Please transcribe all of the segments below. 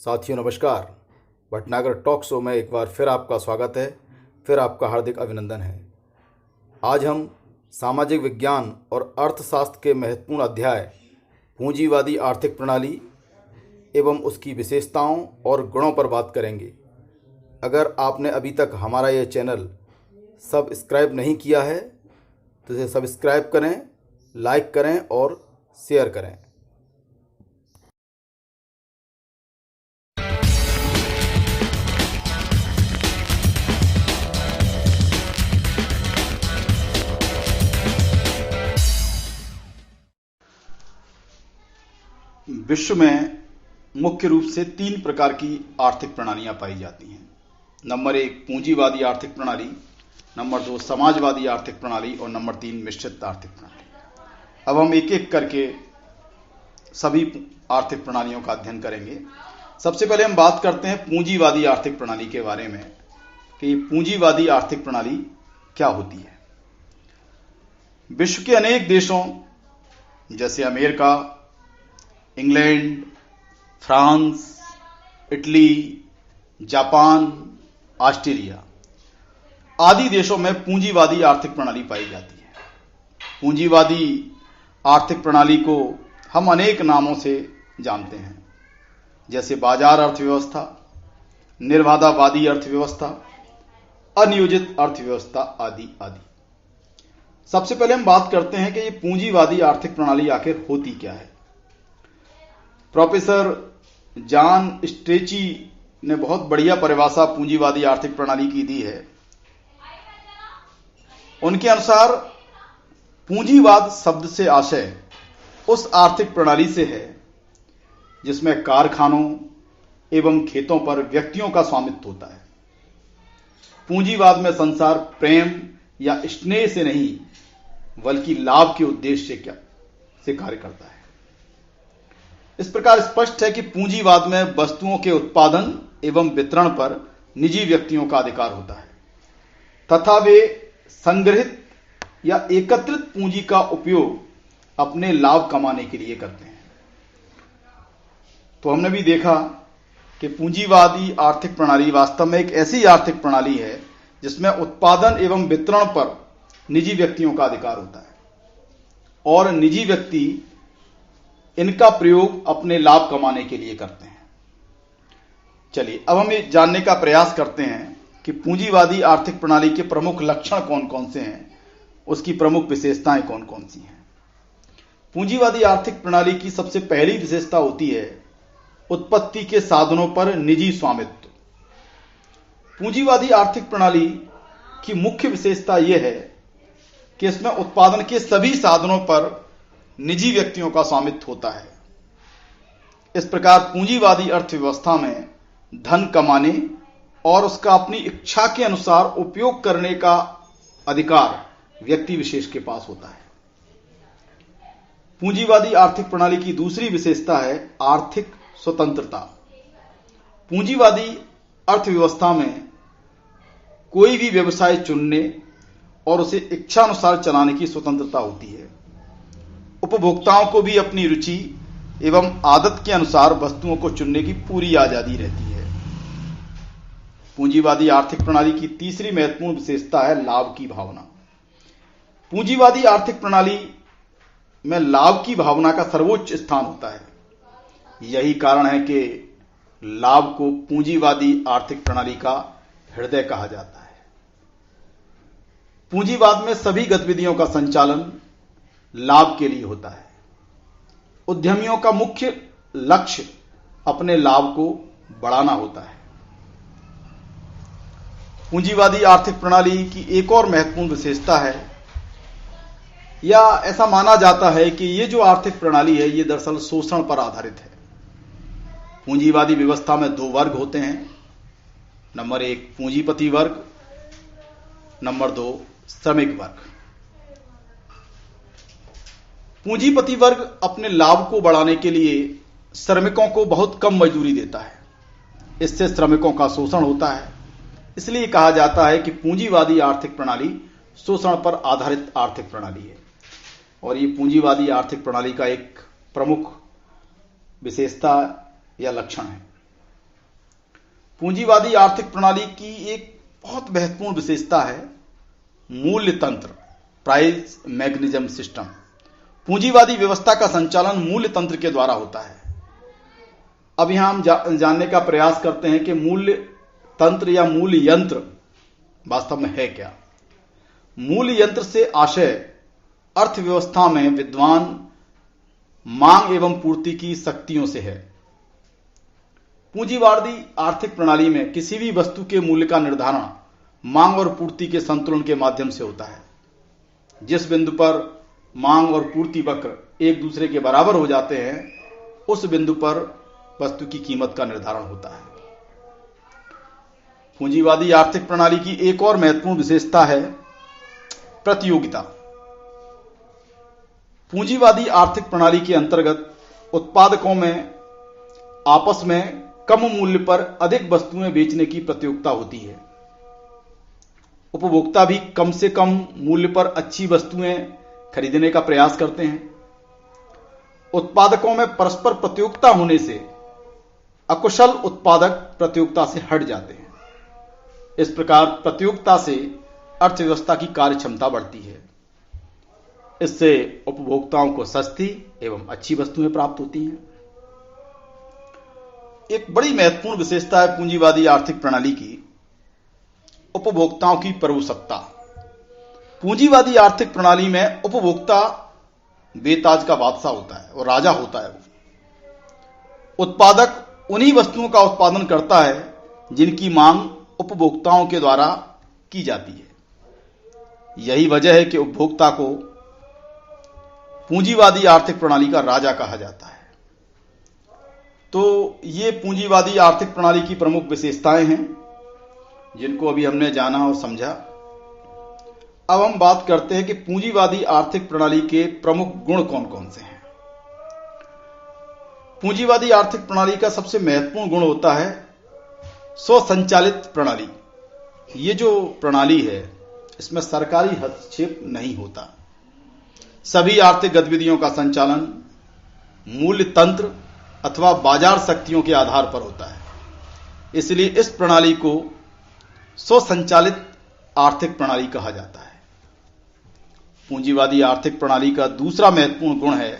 साथियों नमस्कार। Bhatnagar talk show में एक बार फिर आपका स्वागत है, फिर आपका हार्दिक अभिनंदन है। आज हम सामाजिक विज्ञान और अर्थशास्त्र के महत्वपूर्ण अध्याय पूंजीवादी आर्थिक प्रणाली एवं उसकी विशेषताओं और गुणों पर बात करेंगे। अगर आपने अभी तक हमारा ये चैनल सब्सक्राइब नहीं किया है तो इसे सब्सक्राइब करें, लाइक करें और शेयर करें। विश्व में मुख्य रूप से 3 प्रकार की आर्थिक प्रणालियां पाई जाती हैं। नंबर 1 पूंजीवादी आर्थिक प्रणाली, नंबर 2 समाजवादी आर्थिक प्रणाली और नंबर 3 मिश्रित आर्थिक प्रणाली। अब हम एक एक करके सभी आर्थिक प्रणालियों का अध्ययन करेंगे। सबसे पहले हम बात करते हैं पूंजीवादी आर्थिक प्रणाली के बारे में कि पूंजीवादी आर्थिक प्रणाली क्या होती है। विश्व के अनेक देशों जैसे America, England, France, Italy, Japan, Australia आदि देशों में पूंजीवादी आर्थिक प्रणाली पाई जाती है। पूंजीवादी आर्थिक प्रणाली को हम अनेक नामों से जानते हैं, जैसे बाजार अर्थव्यवस्था, निर्बाधावादी अर्थव्यवस्था, अनियोजित अर्थव्यवस्था आदि आदि। सबसे पहले हम बात करते हैं कि ये पूंजीवादी आर्थिक प्रणाली आखिर होती क्या है। प्रोफेसर जॉन स्ट्रेची ने बहुत बढ़िया परिभाषा पूंजीवादी आर्थिक प्रणाली की दी है। उनके अनुसार पूंजीवाद शब्द से आशय उस आर्थिक प्रणाली से है जिसमें कारखानों एवं खेतों पर व्यक्तियों का स्वामित्व होता है। पूंजीवाद में संसार प्रेम या स्नेह से नहीं बल्कि लाभ के उद्देश्य से कार्य करता है। इस प्रकार स्पष्ट है कि पूंजीवाद में वस्तुओं के उत्पादन एवं वितरण पर निजी व्यक्तियों का अधिकार होता है तथा वे संग्रहित या एकत्रित पूंजी का उपयोग अपने लाभ कमाने के लिए करते हैं। तो हमने भी देखा कि पूंजीवादी आर्थिक प्रणाली वास्तव में एक ऐसी आर्थिक प्रणाली है जिसमें उत्पादन एवं वितरण पर निजी व्यक्तियों का अधिकार होता है और निजी व्यक्ति इनका प्रयोग अपने लाभ कमाने के लिए करते हैं। चलिए अब हम ये जानने का प्रयास करते हैं कि पूंजीवादी आर्थिक प्रणाली के प्रमुख लक्षण कौन कौन से हैं, उसकी प्रमुख विशेषताएं कौन कौन सी हैं। पूंजीवादी आर्थिक प्रणाली की सबसे पहली विशेषता होती है उत्पत्ति के साधनों पर निजी स्वामित्व। पूंजीवादी आर्थिक प्रणाली की मुख्य विशेषता यह है कि इसमें उत्पादन के सभी साधनों पर निजी व्यक्तियों का स्वामित्व होता है। इस प्रकार पूंजीवादी अर्थव्यवस्था में धन कमाने और उसका अपनी इच्छा के अनुसार उपयोग करने का अधिकार व्यक्ति विशेष के पास होता है। पूंजीवादी आर्थिक प्रणाली की दूसरी विशेषता है आर्थिक स्वतंत्रता। पूंजीवादी अर्थव्यवस्था में कोई भी व्यवसाय चुनने और उसे इच्छानुसार चलाने की स्वतंत्रता होती है। उपभोक्ताओं को भी अपनी रुचि एवं आदत के अनुसार वस्तुओं को चुनने की पूरी आजादी रहती है। पूंजीवादी आर्थिक प्रणाली की तीसरी महत्वपूर्ण विशेषता है लाभ की भावना। पूंजीवादी आर्थिक प्रणाली में लाभ की भावना का सर्वोच्च स्थान होता है। यही कारण है कि लाभ को पूंजीवादी आर्थिक प्रणाली का हृदय कहा जाता है। पूंजीवाद में सभी गतिविधियों का संचालन लाभ के लिए होता है। उद्यमियों का मुख्य लक्ष्य अपने लाभ को बढ़ाना होता है। पूंजीवादी आर्थिक प्रणाली की एक और महत्वपूर्ण विशेषता है, या ऐसा माना जाता है कि ये जो आर्थिक प्रणाली है ये दरअसल शोषण पर आधारित है। पूंजीवादी व्यवस्था में 2 वर्ग होते हैं। नंबर 1 पूंजीपति वर्ग, नंबर 2 श्रमिक वर्ग। पूंजीपति वर्ग अपने लाभ को बढ़ाने के लिए श्रमिकों को बहुत कम मजदूरी देता है। इससे श्रमिकों का शोषण होता है। इसलिए कहा जाता है कि पूंजीवादी आर्थिक प्रणाली शोषण पर आधारित आर्थिक प्रणाली है और ये पूंजीवादी आर्थिक प्रणाली का एक प्रमुख विशेषता या लक्षण है। पूंजीवादी आर्थिक प्रणाली की एक बहुत महत्वपूर्ण विशेषता है मूल्य तंत्र, प्राइस मैकेनिज्म सिस्टम। पूंजीवादी व्यवस्था का संचालन मूल्य तंत्र के द्वारा होता है। अब यहां हम जानने का प्रयास करते हैं कि मूल्य तंत्र या मूल्य यंत्र वास्तव में है क्या। मूल्य यंत्र से आशय अर्थव्यवस्था में विद्यमान मांग एवं पूर्ति की शक्तियों से है। पूंजीवादी आर्थिक प्रणाली में किसी भी वस्तु के मूल्य का निर्धारण मांग और पूर्ति के संतुलन के माध्यम से होता है। जिस बिंदु पर मांग और पूर्ति वक्र एक दूसरे के बराबर हो जाते हैं, उस बिंदु पर वस्तु की कीमत का निर्धारण होता है। पूंजीवादी आर्थिक प्रणाली की एक और महत्वपूर्ण विशेषता है प्रतियोगिता। पूंजीवादी आर्थिक प्रणाली के अंतर्गत उत्पादकों में आपस में कम मूल्य पर अधिक वस्तुएं बेचने की प्रतियोगिता होती है। उपभोक्ता भी कम से कम मूल्य पर अच्छी वस्तुएं खरीदने का प्रयास करते हैं। उत्पादकों में परस्पर प्रतियोगिता होने से अकुशल उत्पादक प्रतियोगिता से हट जाते हैं। इस प्रकार प्रतियोगिता से अर्थव्यवस्था की कार्य क्षमता बढ़ती है। इससे उपभोक्ताओं को सस्ती एवं अच्छी वस्तुएं प्राप्त होती हैं। एक बड़ी महत्वपूर्ण विशेषता है पूंजीवादी आर्थिक प्रणाली की उपभोक्ताओं की प्रभुसत्ता। पूंजीवादी आर्थिक प्रणाली में उपभोक्ता बेताज का बादशाह होता है और राजा होता है। उत्पादक उन्हीं वस्तुओं का उत्पादन करता है जिनकी मांग उपभोक्ताओं के द्वारा की जाती है। यही वजह है कि उपभोक्ता को पूंजीवादी आर्थिक प्रणाली का राजा कहा जाता है। तो ये पूंजीवादी आर्थिक प्रणाली की प्रमुख विशेषताएं हैं जिनको अभी हमने जाना और समझा। अब हम बात करते हैं कि पूंजीवादी आर्थिक प्रणाली के प्रमुख गुण कौन कौन से हैं। पूंजीवादी आर्थिक प्रणाली का सबसे महत्वपूर्ण गुण होता है स्वसंचालित प्रणाली। ये जो प्रणाली है इसमें सरकारी हस्तक्षेप नहीं होता। सभी आर्थिक गतिविधियों का संचालन मूल्य तंत्र अथवा बाजार शक्तियों के आधार पर होता है। इसलिए इस प्रणाली को स्वसंचालित आर्थिक प्रणाली कहा जाता है। पूंजीवादी आर्थिक प्रणाली का दूसरा महत्वपूर्ण गुण है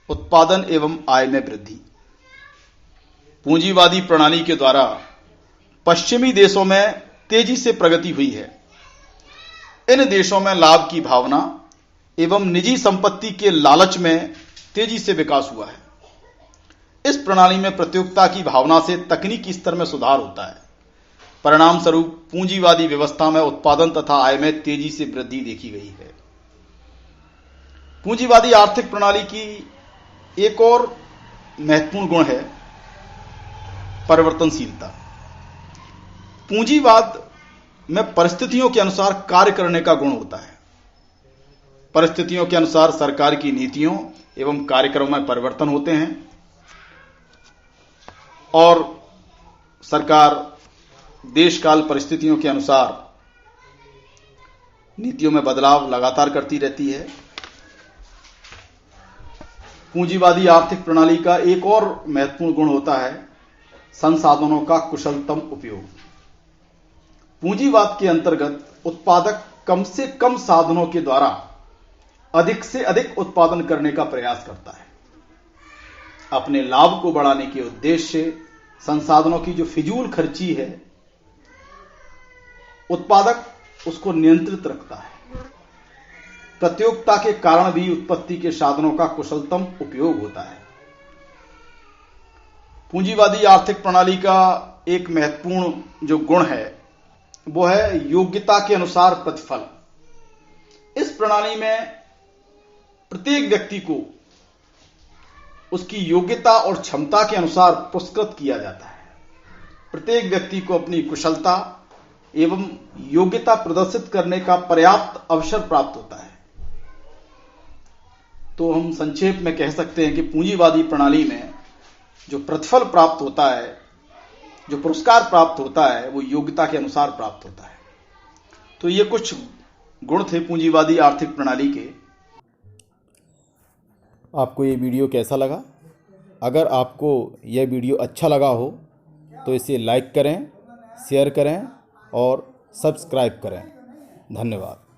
उत्पादन एवं आय में वृद्धि। पूंजीवादी प्रणाली के द्वारा पश्चिमी देशों में तेजी से प्रगति हुई है। इन देशों में लाभ की भावना एवं निजी संपत्ति के लालच में तेजी से विकास हुआ है। इस प्रणाली में प्रतियोगिता की भावना से तकनीकी स्तर में सुधार होता है। परिणाम स्वरूप पूंजीवादी व्यवस्था में उत्पादन तथा आय में तेजी से वृद्धि देखी गई है। पूंजीवादी आर्थिक प्रणाली की एक और महत्वपूर्ण गुण है परिवर्तनशीलता। पूंजीवाद में परिस्थितियों के अनुसार कार्य करने का गुण होता है। परिस्थितियों के अनुसार सरकार की नीतियों एवं कार्यक्रमों में परिवर्तन होते हैं और सरकार देशकाल परिस्थितियों के अनुसार नीतियों में बदलाव लगातार करती रहती है। पूंजीवादी आर्थिक प्रणाली का एक और महत्वपूर्ण गुण होता है संसाधनों का कुशलतम उपयोग। पूंजीवाद के अंतर्गत उत्पादक कम से कम साधनों के द्वारा अधिक से अधिक उत्पादन करने का प्रयास करता है। अपने लाभ को बढ़ाने के उद्देश्य से संसाधनों की जो फिजूल खर्ची है, उत्पादक उसको नियंत्रित रखता है। प्रतियोगिता के कारण भी उत्पत्ति के साधनों का कुशलतम उपयोग होता है। पूंजीवादी आर्थिक प्रणाली का एक महत्वपूर्ण जो गुण है वो है योग्यता के अनुसार प्रतिफल। इस प्रणाली में प्रत्येक व्यक्ति को उसकी योग्यता और क्षमता के अनुसार पुरस्कृत किया जाता है। प्रत्येक व्यक्ति को अपनी कुशलता एवं योग्यता प्रदर्शित करने का पर्याप्त अवसर प्राप्त होता है। तो हम संक्षेप में कह सकते हैं कि पूंजीवादी प्रणाली में जो प्रतिफल प्राप्त होता है, जो पुरस्कार प्राप्त होता है, वो योग्यता के अनुसार प्राप्त होता है। तो ये कुछ गुण थे पूंजीवादी आर्थिक प्रणाली के। आपको ये वीडियो कैसा लगा? अगर आपको यह वीडियो अच्छा लगा हो तो इसे लाइक करें शेयर करें और सब्सक्राइब करें। धन्यवाद।